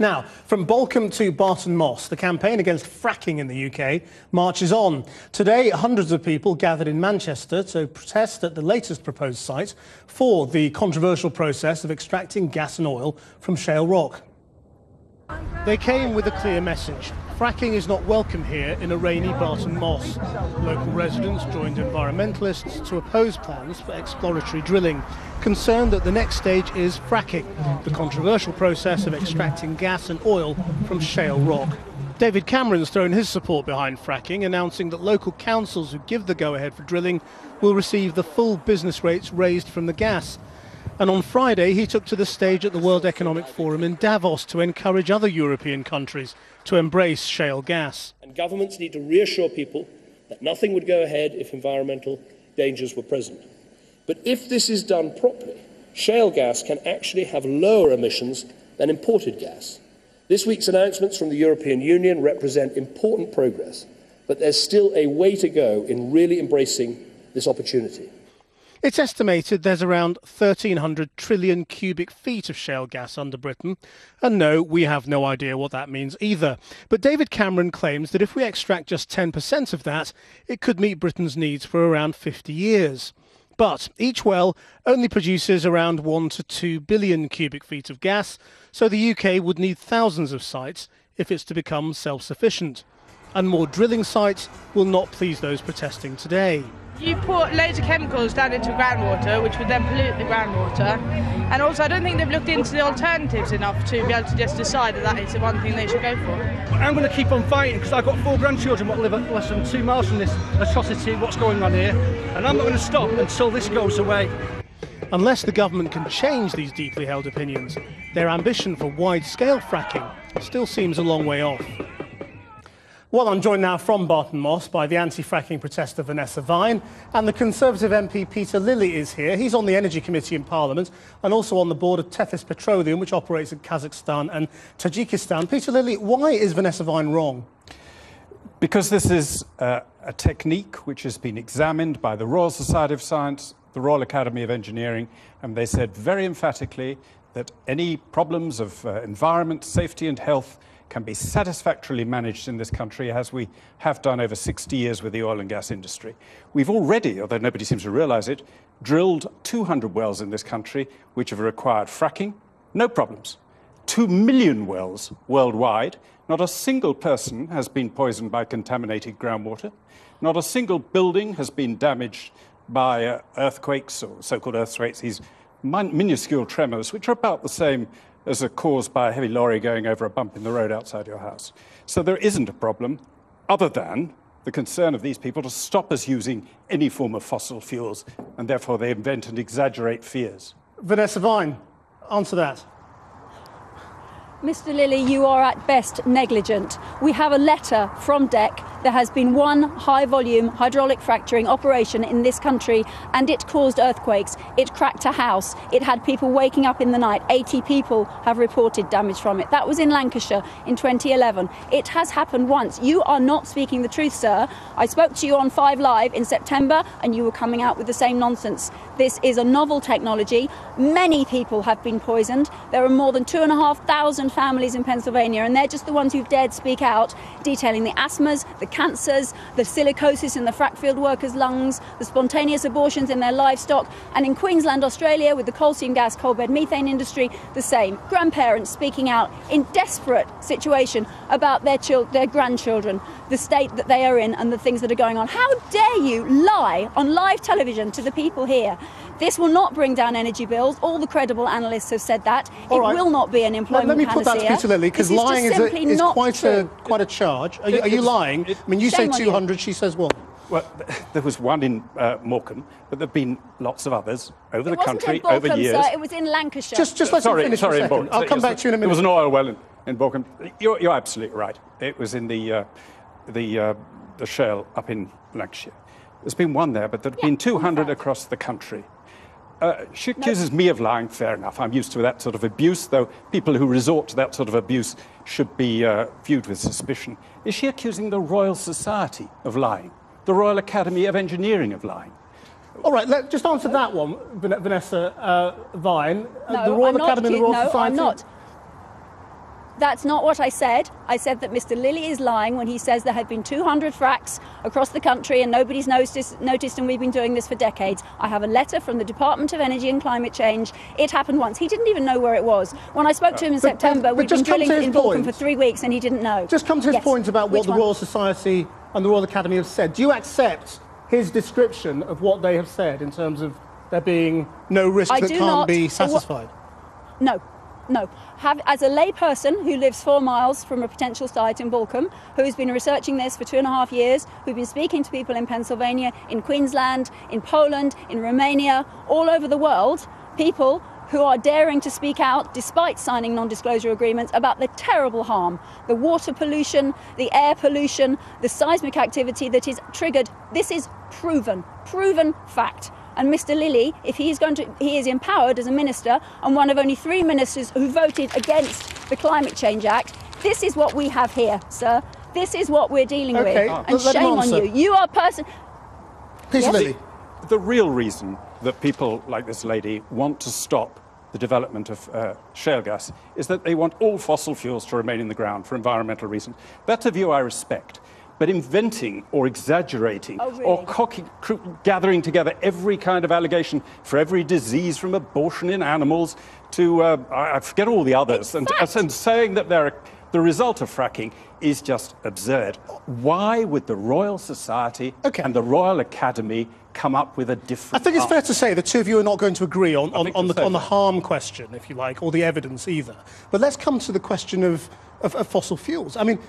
Now, from Balcombe to Barton Moss, the campaign against fracking in the UK marches on. Today, hundreds of people gathered in Manchester to protest at the latest proposed site for the controversial process of extracting gas and oil from shale rock. They came with a clear message. Fracking is not welcome here in a rainy Barton Moss. Local residents joined environmentalists to oppose plans for exploratory drilling, concerned that the next stage is fracking, the controversial process of extracting gas and oil from shale rock. David Cameron's thrown his support behind fracking, announcing that local councils who give the go-ahead for drilling will receive the full business rates raised from the gas. And on Friday, he took to the stage at the World Economic Forum in Davos to encourage other European countries to embrace shale gas. And governments need to reassure people that nothing would go ahead if environmental dangers were present. But if this is done properly, shale gas can actually have lower emissions than imported gas. This week's announcements from the European Union represent important progress, but there's still a way to go in really embracing this opportunity. It's estimated there's around 1,300 trillion cubic feet of shale gas under Britain. And no, we have no idea what that means either. But David Cameron claims that if we extract just 10% of that, it could meet Britain's needs for around 50 years. But each well only produces around 1 to 2 billion cubic feet of gas, so the UK would need thousands of sites if it's to become self-sufficient. And more drilling sites will not please those protesting today. You put loads of chemicals down into groundwater, which would then pollute the groundwater. And also, I don't think they've looked into the alternatives enough to be able to just decide that that is the one thing they should go for. I'm going to keep on fighting because I've got 4 grandchildren that live at less than 2 miles from this atrocity, what's going on here. And I'm not going to stop until this goes away. Unless the government can change these deeply held opinions, their ambition for wide-scale fracking still seems a long way off. Well, I'm joined now from Barton Moss by the anti-fracking protester Vanessa Vine, and the Conservative MP Peter Lilley is here. He's on the Energy Committee in Parliament and also on the board of Tethys Petroleum, which operates in Kazakhstan and Tajikistan. Peter Lilley, why is Vanessa Vine wrong? Because this is a technique which has been examined by the Royal Society of Science, the Royal Academy of Engineering, and they said very emphatically that any problems of environment, safety and health can be satisfactorily managed in this country, as we have done over 60 years with the oil and gas industry. We've already, although nobody seems to realise it, drilled 200 wells in this country which have required fracking, no problems. 2 million wells worldwide. Not a single person has been poisoned by contaminated groundwater. Not a single building has been damaged by earthquakes, or so-called earthquakes, these minuscule tremors, which are about the same as are caused by a heavy lorry going over a bump in the road outside your house. So there isn't a problem other than the concern of these people to stop us using any form of fossil fuels, and therefore they invent and exaggerate fears. Vanessa Vine, answer that. Mr. Lilley, you are at best negligent. We have a letter from DEC. There has been one high-volume hydraulic fracturing operation in this country, and it caused earthquakes. It cracked a house. It had people waking up in the night. 80 people have reported damage from it. That was in Lancashire in 2011. It has happened once. You are not speaking the truth, sir. I spoke to you on 5 Live in September, and you were coming out with the same nonsense. This is a novel technology. Many people have been poisoned. There are more than 2,500 families in Pennsylvania, and they're just the ones who've dared speak out, detailing the asthmas, the cancers, the silicosis in the frack field workers' lungs, the spontaneous abortions in their livestock, and in Queensland, Australia, with the coal seam gas, coal bed methane industry, the same. Grandparents speaking out in desperate situation about their grandchildren, the state that they are in and the things that are going on. How dare you lie on live television to the people here? This will not bring down energy bills. All the credible analysts have said that. It will not be an employment panacea. Let me put that to Peter Lilley, because lying is quite a charge. Are you lying? I mean, you say 200, she says what? Well, there was one in Morecambe, but there have been lots of others over the country over years. Sir, it was in Lancashire. Just let me finish for a second. I'll come back to you in a minute. There was an oil well in Morecambe. You're absolutely right. It was in the shale up in Lancashire. There's been one there, but there have been 200 across the country. She accuses me of lying. Fair enough. I'm used to that sort of abuse, though people who resort to that sort of abuse should be viewed with suspicion. Is she accusing the Royal Society of lying? The Royal Academy of Engineering of lying? All right, just answer that one, Vanessa Vine. No, the Royal I'm Academy and the Royal Society. No, I'm not. That's not what I said. I said that Mr. Lilley is lying when he says there have been 200 fracks across the country and nobody's noticed, and we've been doing this for decades. I have a letter from the Department of Energy and Climate Change. It happened once. He didn't even know where it was. When I spoke to him in September, we'd been drilling in Vulcan for 3 weeks and he didn't know. Just come to his point about what the Royal Society and the Royal Academy have said. Do you accept his description of what they have said in terms of there being no risk that can't be satisfied? No. No. As a layperson who lives 4 miles from a potential site in Vulcan, who's been researching this for 2.5 years, who've been speaking to people in Pennsylvania, in Queensland, in Poland, in Romania, all over the world, people who are daring to speak out despite signing non-disclosure agreements about the terrible harm, the water pollution, the air pollution, the seismic activity that is triggered. This is proven fact. And Mr. Lilley, if he is empowered as a minister and one of only 3 ministers who voted against the Climate Change Act. This is what we have here, sir. This is what we're dealing with. And shame on you. You are Peter Lilley. The real reason that people like this lady want to stop the development of shale gas is that they want all fossil fuels to remain in the ground for environmental reasons. That's a view I respect. But inventing or exaggerating or gathering together every kind of allegation for every disease from abortion in animals to, I forget all the others, and saying that they're the result of fracking is just absurd. Why would the Royal Society and the Royal Academy come up with a different I think it's fair to say the two of you are not going to agree on the harm question, if you like, or the evidence either. But let's come to the question of fossil fuels. I mean,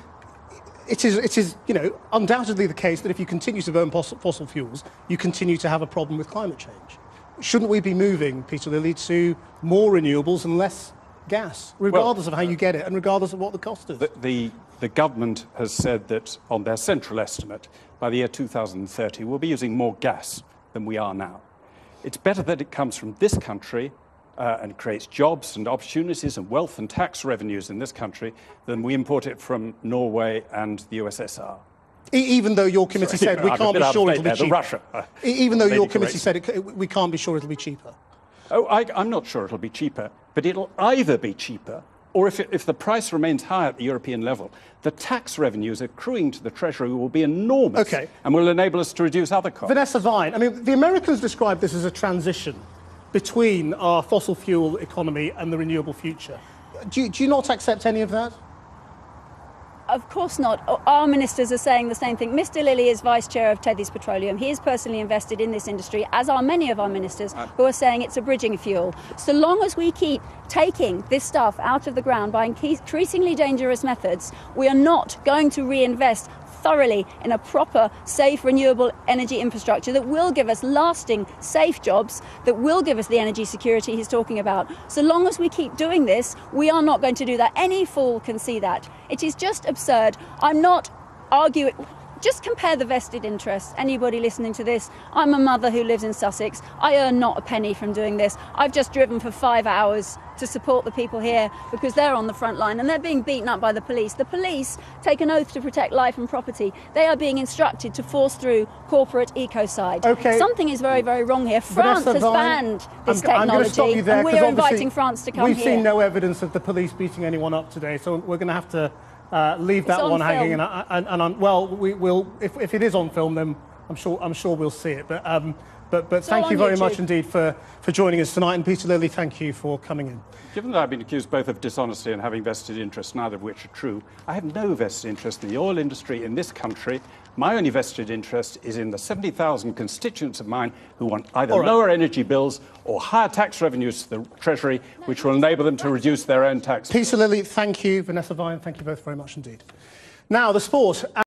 it is, you know, undoubtedly the case that if you continue to burn fossil fuels, you continue to have a problem with climate change. Shouldn't we be moving, Peter Lilley, to more renewables and less gas, regardless of how you get it and regardless of what the cost is? The government has said that on their central estimate, by the year 2030, we'll be using more gas than we are now. It's better that it comes from this country and creates jobs and opportunities and wealth and tax revenues in this country than we import it from Norway and the USSR. Even though your committee said we can't be sure it'll be cheaper. Russia. Even though your committee said we can't be sure it'll be cheaper. Oh, I'm not sure it'll be cheaper, but it'll either be cheaper or if the price remains high at the European level, the tax revenues accruing to the Treasury will be enormous and will enable us to reduce other costs. Vanessa Vine, I mean, the Americans describe this as a transition between our fossil fuel economy and the renewable future. Do you not accept any of that? Of course not. Our ministers are saying the same thing. Mr. Lilley is vice chair of Tethys Petroleum. He is personally invested in this industry, as are many of our ministers who are saying it's a bridging fuel. So long as we keep taking this stuff out of the ground by increasingly dangerous methods, we are not going to reinvest thoroughly in a proper, safe, renewable energy infrastructure that will give us lasting, safe jobs, that will give us the energy security he's talking about. So long as we keep doing this, we are not going to do that. Any fool can see that. It is just absurd. I'm not arguing. Just compare the vested interests. Anybody listening to this, I'm a mother who lives in Sussex. I earn not a penny from doing this. I've just driven for 5 hours to support the people here because they're on the front line and they're being beaten up by the police. The police take an oath to protect life and property. They are being instructed to force through corporate ecocide. Something is very, very wrong here. France has banned this technology and we're inviting France to come here. We've seen no evidence of the police beating anyone up today, so we're going to have to leave that one hanging. Well, we will. If it is on film, then I'm sure we'll see it. But thank you very much indeed for joining us tonight. And Peter Lilley, thank you for coming in. Given that I've been accused both of dishonesty and having vested interests, neither of which are true, I have no vested interest in the oil industry in this country. My only vested interest is in the 70,000 constituents of mine who want either lower energy bills or higher tax revenues to the Treasury, which will enable them to reduce their own taxes. Peter Lilley, thank you. Vanessa Vine, thank you both very much indeed. Now, the sport.